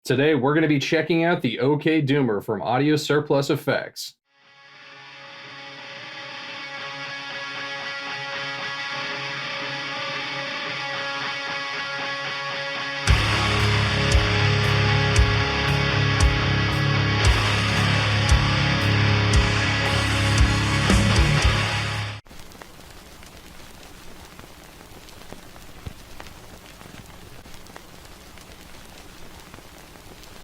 Today, we're going to be checking out the OK Doomer from Audio Surplus Effects.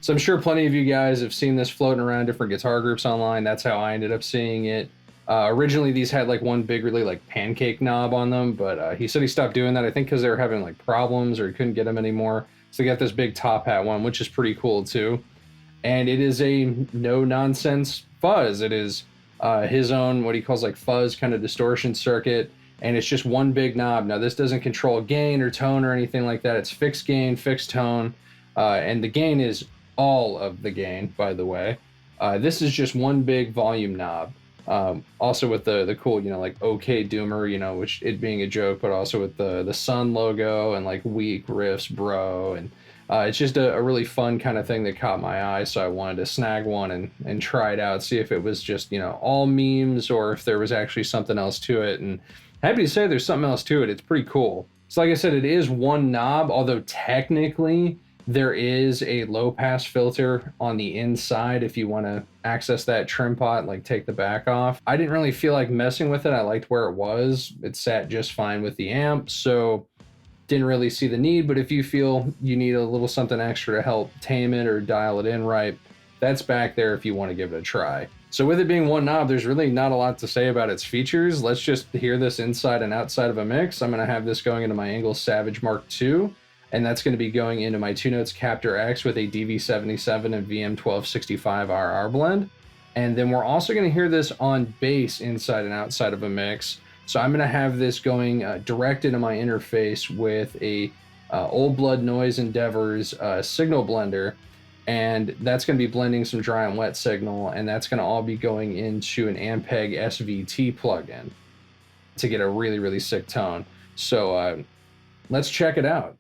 So I'm sure plenty of you guys have seen this floating around different guitar groups online. That's how I ended up seeing it. Originally, these had like one big, really like pancake knob on them, but he said he stopped doing that, I think because they were having like problems or he couldn't get them anymore. So they got this big top hat one, which is pretty cool too. And it is a no-nonsense fuzz. It is his own, what he calls like fuzz kind of distortion circuit. And it's just one big knob. Now, this doesn't control gain or tone or anything like that. It's fixed gain, fixed tone. And the gain is all of the gain, by the way. This is just one big volume knob. Also with the cool, like OK Doomer, which it being a joke, but also with the sun logo and like weak riffs, bro. And it's just a really fun kind of thing that caught my eye. So I wanted to snag one and try it out, see if it was just, all memes or if there was actually something else to it. And happy to say there's something else to it. It's pretty cool. So like I said, it is one knob, although technically there is a low pass filter on the inside if you want to access that trim pot, like take the back off. I didn't really feel like messing with it. I liked where it was. It sat just fine with the amp, so didn't really see the need. But if you feel you need a little something extra to help tame it or dial it in right, that's back there if you want to give it a try. So with it being one knob, there's really not a lot to say about its features. Let's just hear this inside and outside of a mix. I'm going to have this going into my Engel Savage Mark II. And that's going to be going into my 2-Notes Captor X with a DV77 and VM1265 RR blend. And then we're also going to hear this on bass inside and outside of a mix. So I'm going to have this going direct into my interface with a Old Blood Noise Endeavors signal blender. And that's going to be blending some dry and wet signal. And that's going to all be going into an Ampeg SVT plugin to get a really, really sick tone. So let's check it out.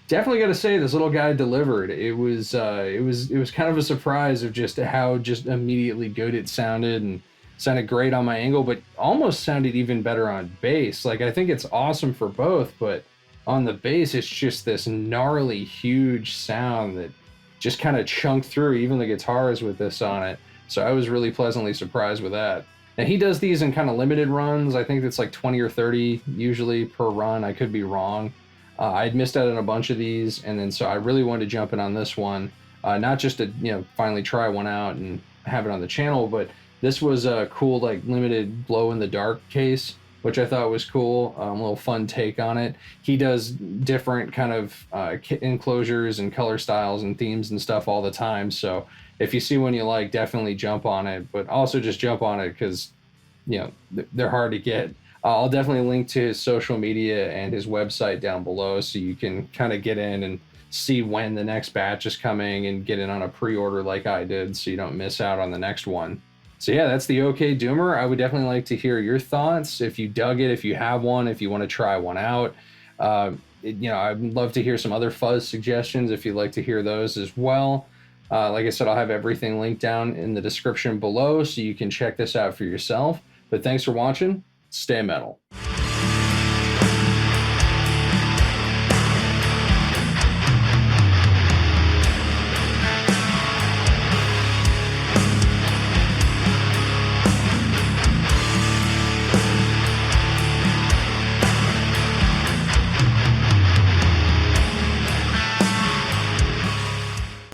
Definitely got to say this little guy delivered. It was kind of a surprise of just how just immediately good it sounded, and sounded great on my angle, but almost sounded even better on bass. Like I think it's awesome for both, but on the bass it's just this gnarly huge sound that just kind of chunked through even the guitars with this on it. So I was really pleasantly surprised with that. And he does these in kind of limited runs. I think it's like 20 or 30 usually per run. I could be wrong. I'd missed out on a bunch of these, and then so I really wanted to jump in on this one, not just to finally try one out and have it on the channel, but this was a cool like limited glow in the dark case, which I thought was cool. A little fun take on it. He does different kind of enclosures and color styles and themes and stuff all the time. So if you see one you like, definitely jump on it. But also just jump on it because they're hard to get. I'll definitely link to his social media and his website down below so you can kind of get in and see when the next batch is coming and get in on a pre-order like I did so you don't miss out on the next one. So yeah, that's the OK Doomer. I would definitely like to hear your thoughts. If you dug it, if you have one, if you want to try one out. I'd love to hear some other Fuzz suggestions if you'd like to hear those as well. Like I said, I'll have everything linked down in the description below so you can check this out for yourself. But thanks for watching. Stay metal.